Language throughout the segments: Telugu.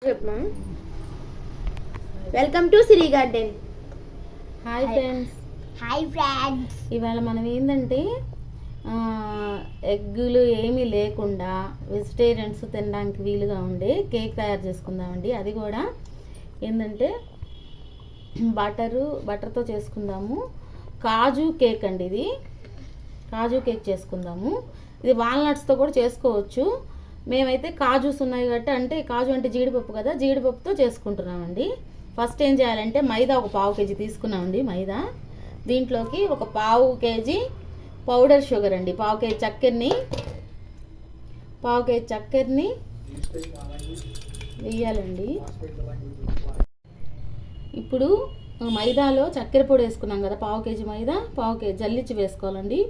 చెప్పమా. Welcome to Siri garden. Hi friends. ఇవాళ మనం ఏంటంటే ఎగ్గులు ఏమీ లేకుండా వెజిటేరియన్స్ తినడానికి వీలుగా ఉండే కేక్ తయారు చేసుకుందామండి. అది కూడా ఏంటంటే బటర్తో చేసుకుందాము. కాజు కేక్ అండి, ఇది కాజు కేక్ చేసుకుందాము. ఇది వాల్నట్స్తో కూడా చేసుకోవచ్చు. మేమైతే కాజుస్ ఉన్నాయి కాబట్టి, అంటే కాజు అంటే జీడిపప్పు కదా, జీడిపప్పుతో చేసుకుంటున్నామండి. ఫస్ట్ ఏం చేయాలంటే మైదా ఒక 1/2 కేజీ తీసుకున్నామండి. మైదా దీంట్లోకి ఒక 1/2 కేజీ పౌడర్ షుగర్ అండి, 1/2 కేజీ చక్కెరని వేయాలండి. ఇప్పుడు మైదాలో చక్కెర పొడి వేసుకున్నాం కదా, 1/2 కేజీ మైదా 1/2 కేజీ జల్లించి వేసుకోవాలండి.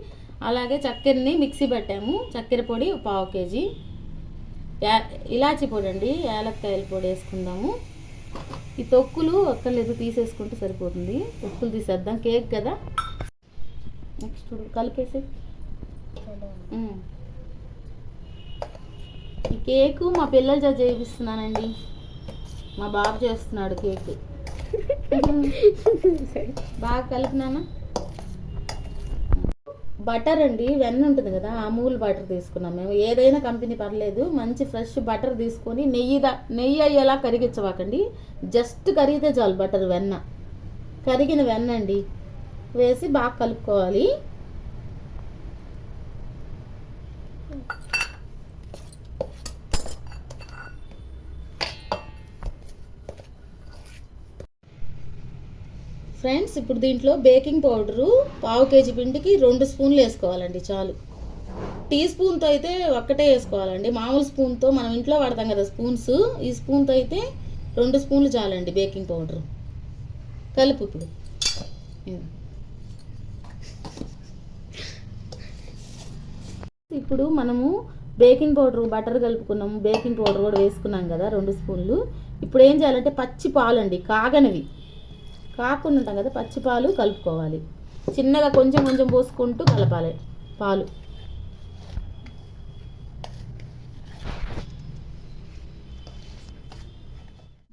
అలాగే చక్కెరని మిక్సీ పెట్టాము. చక్కెర పొడి 1/2 కేజీ, ఇలాచి పొడి అండి, యాలక్కాయల పొడి వేసుకుందాము. ఈ తొక్కులు ఒక్కర్లేదు, తీసేసుకుంటే సరిపోతుంది. తొక్కులు తీసేద్దాం, కేక్ కదా. నెక్స్ట్ కలిపేసి ఈ కేకు మా పిల్లల చేత చేయిస్తున్నానండి. మా బాబు చేస్తున్నాడు కేక్. బాగా కలిపినానా. బటర్ అండి, వెన్న ఉంటుంది కదా, అమూల్ బటర్ తీసుకున్నాం మేము. ఏదైనా కంపెనీ పర్లేదు, మంచి ఫ్రెష్ బటర్ తీసుకొని నెయ్యి అయ్యేలా కరిగించవాకండి. జస్ట్ కరిగితే చాలు బటర్, కరిగిన వెన్న అండి వేసి బాగా కలుపుకోవాలి. ఫ్రెండ్స్, ఇప్పుడు దీంట్లో బేకింగ్ పౌడరు 1/2 కేజీ పిండికి 2 స్పూన్లు వేసుకోవాలండి, చాలు. టీ స్పూన్తో అయితే ఒక్కటే వేసుకోవాలండి. మామూలు స్పూన్తో మనం ఇంట్లో వాడతాం కదా స్పూన్స్, ఈ స్పూన్తో అయితే 2 స్పూన్లు చాలండి బేకింగ్ పౌడరు. కలుపు. ఇప్పుడు మనము బేకింగ్ పౌడర్, బటర్ కలుపుకున్నాము, బేకింగ్ పౌడర్ కూడా వేసుకున్నాం కదా 2 స్పూన్లు. ఇప్పుడు ఏం చేయాలంటే పచ్చి పాలు అండి, కాగనవి, కాకుండా ఉంటాం కదా, పచ్చి పాలు కలుపుకోవాలి. చిన్నగా కొంచెం కొంచెం పోసుకుంటూ కలపాలి పాలు.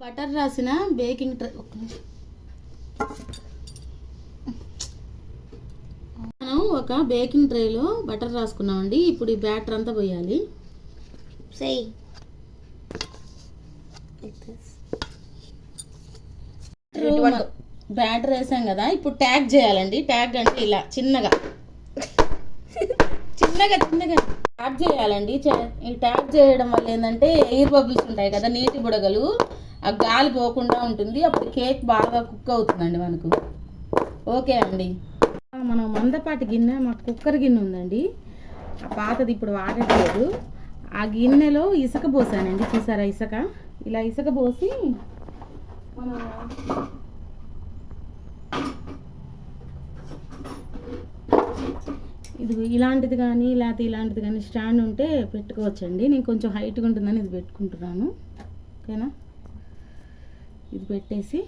బటర్ రాసిన బేకింగ్ ట్రే, మనం ఒక బేకింగ్ ట్రేలో బటర్ రాసుకున్నామండి. ఇప్పుడు ఈ బ్యాటర్ అంతా పోయాలి. బ్యాటర్ వేసాం కదా, ఇప్పుడు ట్యాగ్ చేయాలండి. ట్యాగ్ అంటే ఇలా చిన్నగా ట్యాగ్ చేయాలండి. ఈ ట్యాగ్ చేయడం వల్ల ఏంటంటే ఎయిర్ బబుల్స్ ఉంటాయి కదా, నీటి బుడగలు, ఆ గాలి పోకుండా ఉంటుంది. అప్పుడు కేక్ బాగా కుక్ అవుతుందండి మనకు. ఓకే అండి. మనం మందపాటి గిన్నె, మాకు కుక్కర్ గిన్నె ఉందండి, ఆ పాతది ఇప్పుడు వాడట్లేదు. ఆ గిన్నెలో ఇసుక పోసానండి, చూసారా ఇసుక. ఇలా ఇసుక పోసి మనం ఇది ఇలాంటిది కానీ లేకపోతే ఇలాంటిది కానీ స్టాండ్ ఉంటే పెట్టుకోవచ్చండి. నేను కొంచెం హైట్గా ఉంటుందని ఇది పెట్టుకుంటున్నాను. ఓకేనా. ఇది పెట్టేసి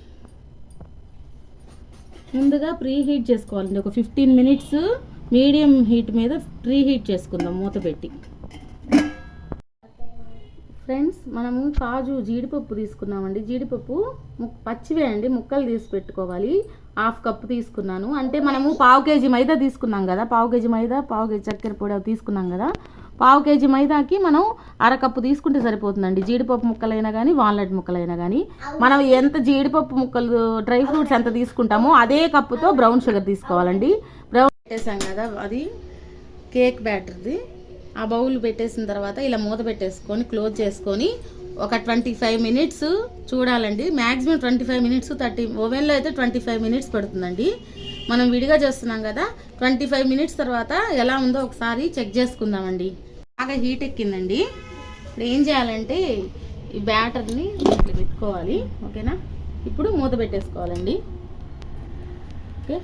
ముందుగా ప్రీ హీట్ చేసుకోవాలండి. ఒక 15 మినిట్స్ మీడియం హీట్ మీద ప్రీ హీట్ చేసుకుందాం మూత పెట్టి. ఫ్రెండ్స్, మనము కాజు జీడిపప్పు తీసుకున్నామండి. జీడిపప్పు పచ్చివే అండి, ముక్కలు తీసి పెట్టుకోవాలి. 1/2 కప్పు తీసుకున్నాను. అంటే మనము 1/2 కేజీ మైదా తీసుకున్నాం కదా, 1/2 కేజీ మైదా 1/2 కేజీ చక్కెర పొడి తీసుకున్నాం కదా, 1/2 కేజీ మైదాకి మనం 1/2 కప్పు తీసుకుంటే సరిపోతుందండి. జీడిపప్పు ముక్కలైనా కానీ వాల్నట్ ముక్కలైనా కానీ, మనం ఎంత జీడిపప్పు ముక్కలు డ్రై ఫ్రూట్స్ ఎంత తీసుకుంటామో అదే కప్పుతో బ్రౌన్ షుగర్ తీసుకోవాలండి. బ్రౌన్ పెట్టేసాం కదా, అది కేక్ బ్యాటర్ది. ఆ బౌల్ పెట్టేసిన తర్వాత ఇలా మూత పెట్టేసుకొని క్లోజ్ చేసుకొని ఒక 25 మినిట్స్ చూడాలండి. మ్యాక్సిమం 25 మినిట్స్, 30 ఓవెన్లో అయితే 25 మినిట్స్ పడుతుందండి. మనం విడిగా చేస్తున్నాం కదా, 25 మినిట్స్ తర్వాత ఎలా ఉందో ఒకసారి చెక్ చేసుకుందామండి. బాగా హీట్ ఎక్కిందండి. ఇప్పుడు ఏం చేయాలంటే ఈ బ్యాటర్ని ఇట్లా పెట్టుకోవాలి. ఓకేనా. ఇప్పుడు మూత పెట్టేసుకోవాలండి. ఓకే.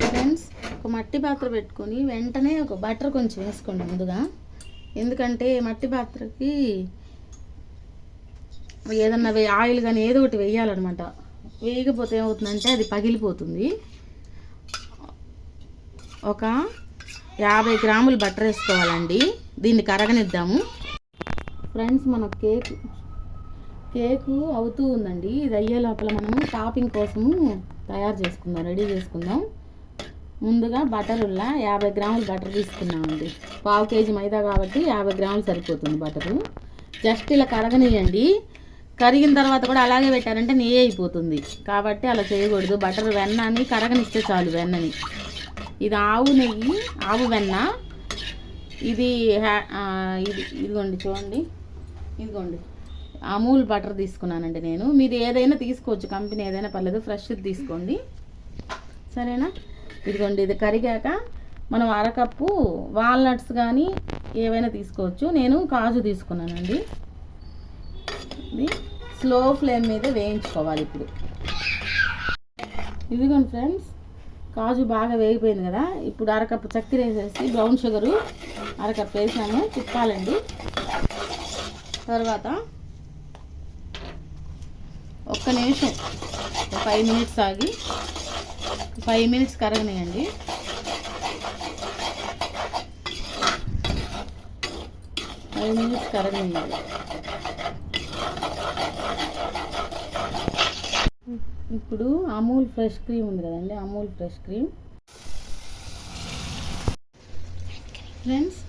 ఫ్రెండ్స్, ఒక మట్టి పాత్ర పెట్టుకొని వెంటనే ఒక బటర్ కొంచెం వేసుకోండి ముందుగా. ఎందుకంటే మట్టి పాత్రకి ఏదన్నా ఆయిల్ కానీ ఏదో ఒకటి వేయాలన్నమాట. వేయకపోతే ఏమవుతుందంటే అది పగిలిపోతుంది. ఒక 50 గ్రాములు బటర్ వేసుకోవాలండి. దీన్ని కరగనిద్దాము. ఫ్రెండ్స్, మన కేకు అవుతూ ఉందండి. ఇది అయ్యే లోపల మనము టాపింగ్ కోసము రెడీ చేసుకుందాం. ముందుగా బటరుల్లా 50 గ్రాములు బటర్ తీసుకున్నామండి. 1/2 కేజీ మైదా కాబట్టి 50 గ్రాములు సరిపోతుంది బటరు. జస్ట్ ఇలా కరగనియండి. కరిగిన తర్వాత కూడా అలాగే పెట్టారంటే నెయ్యి అయిపోతుంది, కాబట్టి అలా చేయకూడదు. బటర్ వెన్నని కరగనిస్తే చాలు. వెన్నని, ఇది ఆవు నెయ్యి, ఆవు వెన్న. ఇదిగోండి చూడండి, ఇదిగోండి అమూల్ బటర్ తీసుకున్నానండి నేను. మీరు ఏదైనా తీసుకోవచ్చు, కంపెనీ ఏదైనా పర్లేదు, ఫ్రెష్ తీసుకోండి, సరేనా. ఇదిగోండి, ఇది కరిగాక మనం అరకప్పు వాల్నట్స్ కానీ ఏవైనా తీసుకోవచ్చు. నేను కాజు తీసుకున్నానండి. ఇది స్లో ఫ్లేమ్ మీద వేయించుకోవాలి. ఇప్పుడు ఇదిగోండి ఫ్రెండ్స్, కాజు బాగా వేగిపోయింది కదా. ఇప్పుడు అరకప్పు చక్కెర వేసేసి బ్రౌన్ షుగరు అరకప్పు వేసాము, తిప్పాలండి. తర్వాత ఒక్క నిమిషం, 5 మినిట్స్ ఆగి 5 మినిట్స్ కరగనియండి. 5 మినిట్స్ కరగనియండి. ఇప్పుడు అమూల్ ఫ్రెష్ క్రీమ్ ఉంది కదండి, అమూల్ ఫ్రెష్ క్రీమ్. ఫ్రెండ్స్,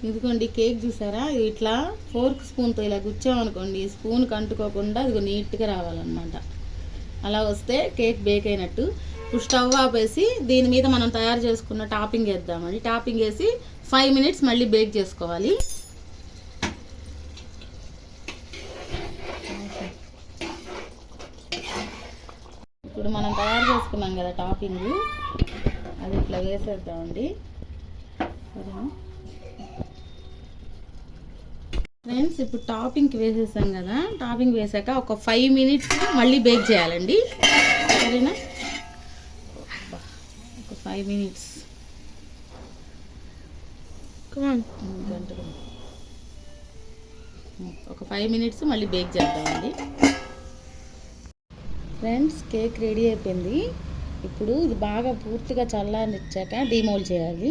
ఇదిగోండి కేక్ చూసారా, ఇట్లా ఫోర్క్ స్పూన్తో ఇలా గుచ్చామనుకోండి, స్పూన్కి అంటుకోకుండా ఇదిగో నీట్గా రావాలన్నమాట. అలా వస్తే కేక్ బేక్ అయినట్టు. ఇప్పుడు స్టవ్ ఆపేసి దీని మీద మనం తయారు చేసుకున్న టాపింగ్ వేద్దామండి. టాపింగ్ వేసి 5 మినిట్స్ మళ్ళీ బేక్ చేసుకోవాలి. ఇప్పుడు మనం తయారు చేసుకున్నాం కదా టాపింగ్, అది ఇట్లా వేసేద్దామండి. ఫ్రెండ్స్, ఇప్పుడు టాపింగ్కి వేసేసాం కదా. టాపింగ్ వేసాక ఒక 5 మినిట్స్ మళ్ళీ బేక్ చేయాలండి, సరేనా. ఒక 5 మినిట్స్, ఒక 5 మినిట్స్ మళ్ళీ బేక్ చేద్దామండి. ఫ్రెండ్స్, కేక్ రెడీ అయిపోయింది. ఇప్పుడు ఇది బాగా పూర్తిగా చల్లారనిచ్చాక డీమోల్డ్ చేయాలి.